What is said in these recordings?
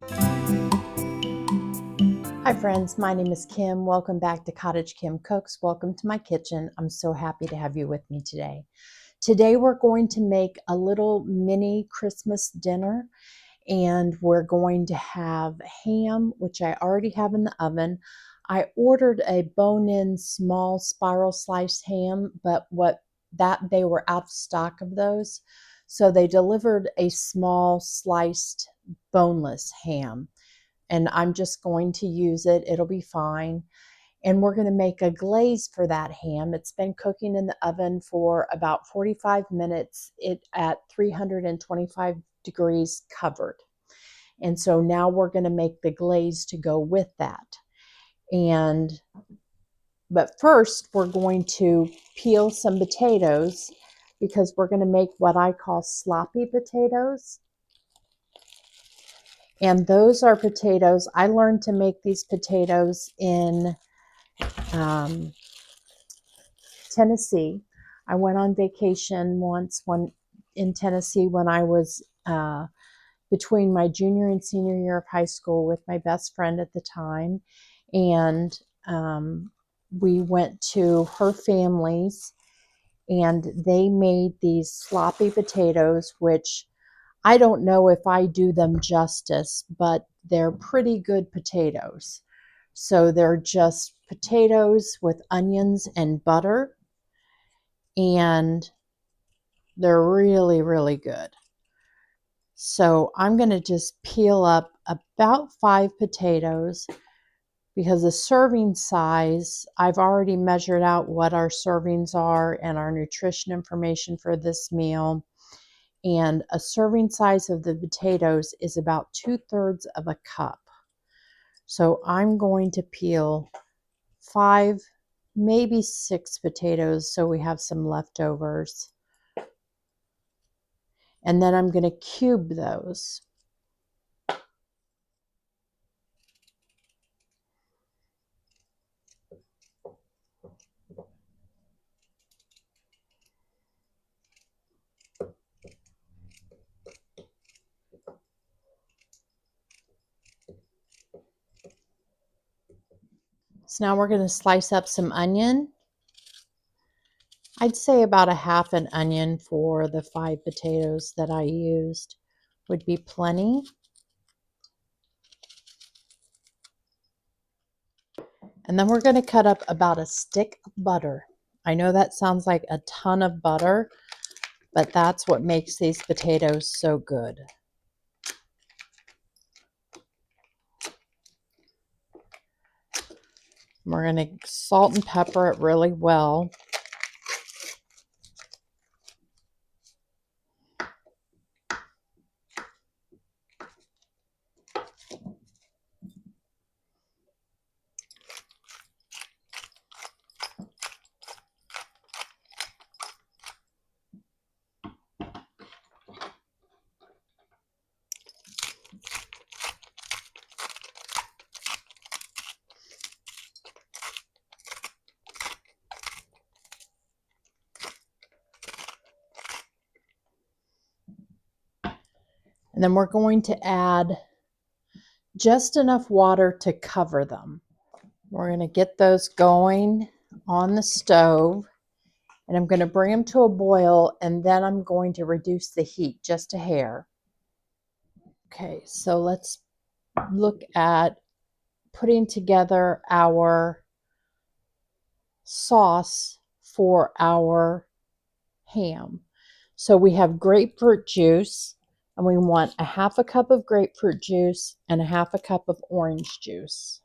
Hi friends, my name is Kim. Welcome back to Cottage Kim Cooks. Welcome to my kitchen. I'm so happy to have you with me today. Today we're going to make a little mini Christmas dinner, and we're going to have ham, which I already have in the oven. I ordered a bone-in small spiral sliced ham, but they were out of stock of those. So they delivered a small sliced boneless ham, and I'm just going to use it. It'll be fine. And we're going to make a glaze for that ham. It's been cooking in the oven for about 45 minutes at 325 degrees covered. And so now we're going to make the glaze to go with that. But first we're going to peel some potatoes, because we're going to make what I call sloppy potatoes. And those are potatoes. I learned to make these potatoes in Tennessee. I went on vacation once in Tennessee when I was between my junior and senior year of high school with my best friend at the time. And we went to her family's, and they made these sloppy potatoes, which I don't know if I do them justice, but they're pretty good potatoes. So they're just potatoes with onions and butter, and they're really, really good. So I'm going to just peel up about 5 potatoes, because the serving size, I've already measured out what our servings are and our nutrition information for this meal. And a serving size of the potatoes is about 2/3 of a cup. So I'm going to peel 5, maybe 6 potatoes so we have some leftovers. And then I'm going to cube those. So now we're going to slice up some onion. I'd say about a half an onion for the 5 potatoes that I used would be plenty. And then we're going to cut up about a stick of butter. I know that sounds like a ton of butter, but that's what makes these potatoes so good. We're going to salt and pepper it really well. And then we're going to add just enough water to cover them. We're going to get those going on the stove, and I'm going to bring them to a boil, and then I'm going to reduce the heat just a hair. Okay, so let's look at putting together our sauce for our ham. So we have grapefruit juice, and we want a half a cup of grapefruit juice and a half a cup of orange juice.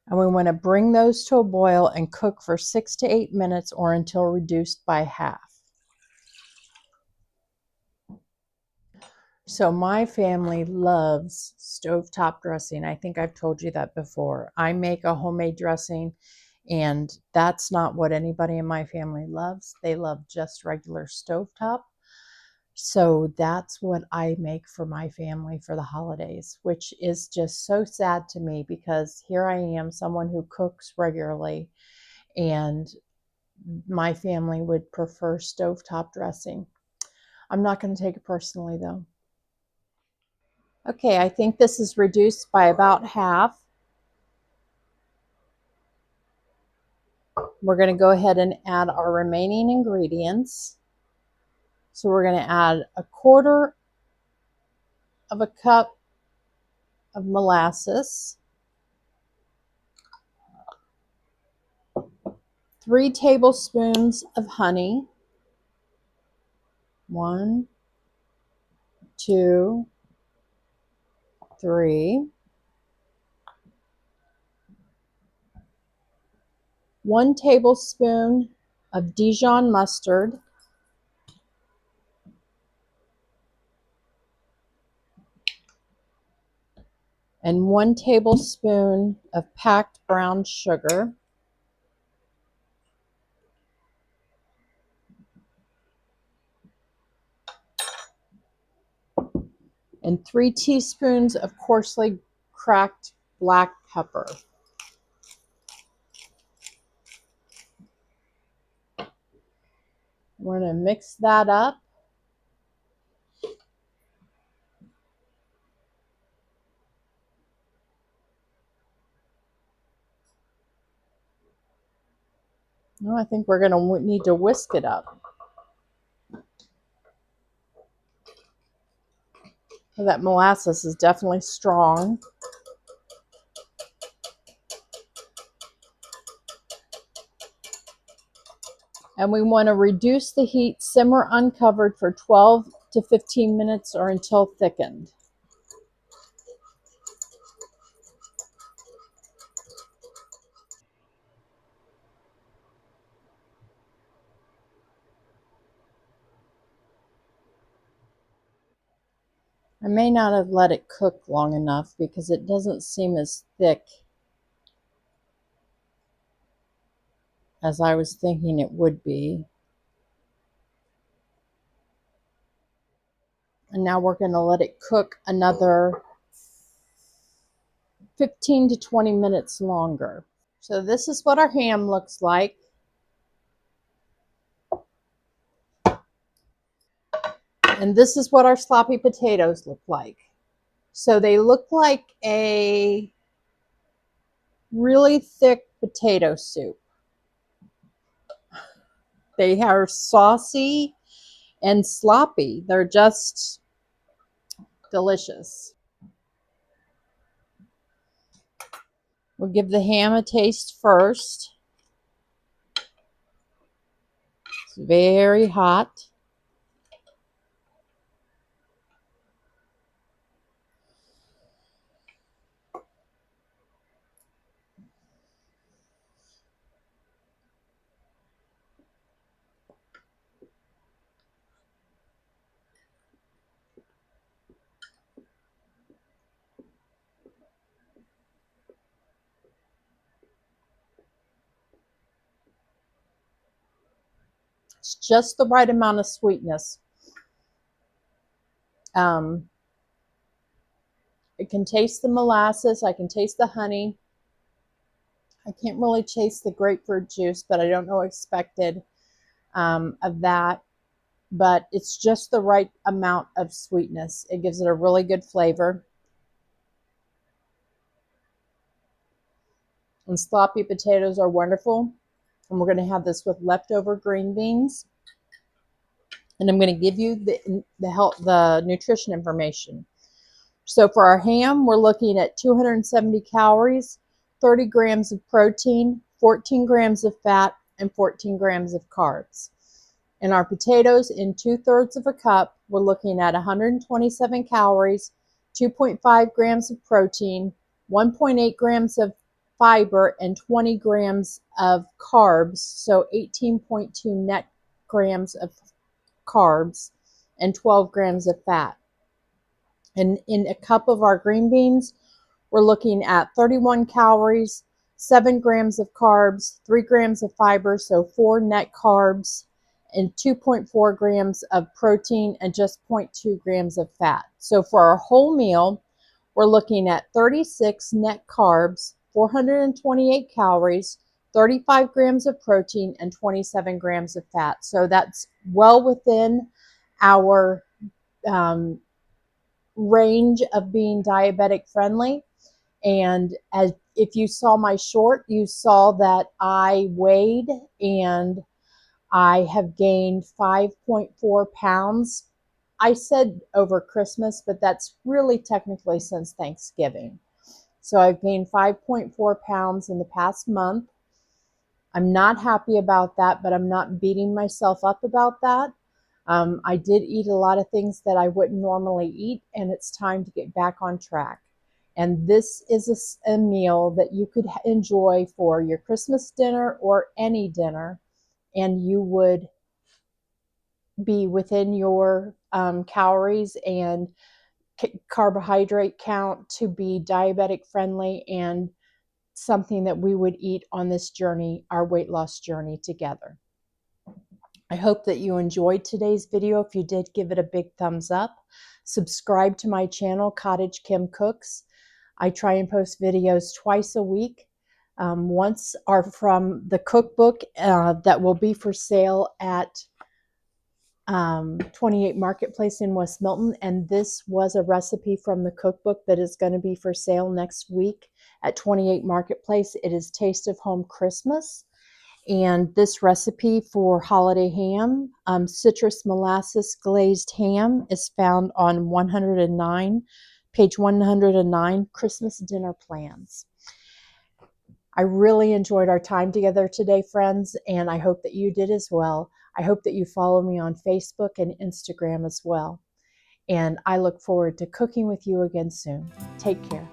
And we want to bring those to a boil and cook for 6 to 8 minutes, or until reduced by half. So my family loves stovetop dressing. I think I've told you that before. I make a homemade dressing, and that's not what anybody in my family loves. They love just regular stovetop. So that's what I make for my family for the holidays, which is just so sad to me because here I am, someone who cooks regularly, and my family would prefer stovetop dressing. I'm not going to take it personally though. Okay, I think this is reduced by about half. We're going to go ahead and add our remaining ingredients. So we're going to add 1/4 of a cup of molasses, 3 tablespoons of honey, 1, 2, 3, 1 tablespoon of Dijon mustard, and 1 tablespoon of packed brown sugar, and 3 teaspoons of coarsely cracked black pepper. We're going to mix that up. No, I think we're going to need to whisk it up. That molasses is definitely strong. And we want to reduce the heat, simmer uncovered for 12 to 15 minutes or until thickened. I may not have let it cook long enough because it doesn't seem as thick as I was thinking it would be. And now we're going to let it cook another 15 to 20 minutes longer. So this is what our ham looks like. And this is what our sloppy potatoes look like. So they look like a really thick potato soup. They are saucy and sloppy. They're just delicious. We'll give the ham a taste first. It's very hot. It's just the right amount of sweetness. I can taste the molasses. I can taste the honey. I can't really taste the grapefruit juice, but I don't know expected of that. But it's just the right amount of sweetness. It gives it a really good flavor. And sloppy potatoes are wonderful. And we're going to have this with leftover green beans. And I'm going to give you the nutrition information. So for our ham, we're looking at 270 calories, 30 grams of protein, 14 grams of fat, and 14 grams of carbs. And our potatoes, in 2/3 of a cup, we're looking at 127 calories, 2.5 grams of protein, 1.8 grams of fiber, and 20 grams of carbs. So 18.2 net grams of carbs and 12 grams of fat. And in a cup of our green beans, we're looking at 31 calories, 7 grams of carbs, 3 grams of fiber, so 4 net carbs, and 2.4 grams of protein and just 0.2 grams of fat. So for our whole meal, we're looking at 36 net carbs, 428 calories, 35 grams of protein, and 27 grams of fat. So that's well within our range of being diabetic friendly. And as if you saw my short, you saw that I weighed and I have gained 5.4 pounds. I said over Christmas, but that's really technically since Thanksgiving. So I've gained 5.4 pounds in the past month. I'm not happy about that, but I'm not beating myself up about that. I did eat a lot of things that I wouldn't normally eat, and it's time to get back on track. And this is a meal that you could enjoy for your Christmas dinner or any dinner, and you would be within your calories and carbohydrate count to be diabetic friendly, and something that we would eat on this journey, our weight loss journey together. I hope that you enjoyed today's video. If you did, give it a big thumbs up. Subscribe to my channel, Cottage Kim Cooks. I try and post videos twice a week. Once are from the cookbook that will be for sale at 28 Marketplace in West Milton, and this was a recipe from the cookbook that is going to be for sale next week at 28 Marketplace. It is Taste of Home Christmas, and this recipe for holiday ham, citrus molasses glazed ham, is found on page 109, Christmas dinner plans. I really enjoyed our time together today, friends, and I hope that you did as well. I hope that you follow me on Facebook and Instagram as well. And I look forward to cooking with you again soon. Take care.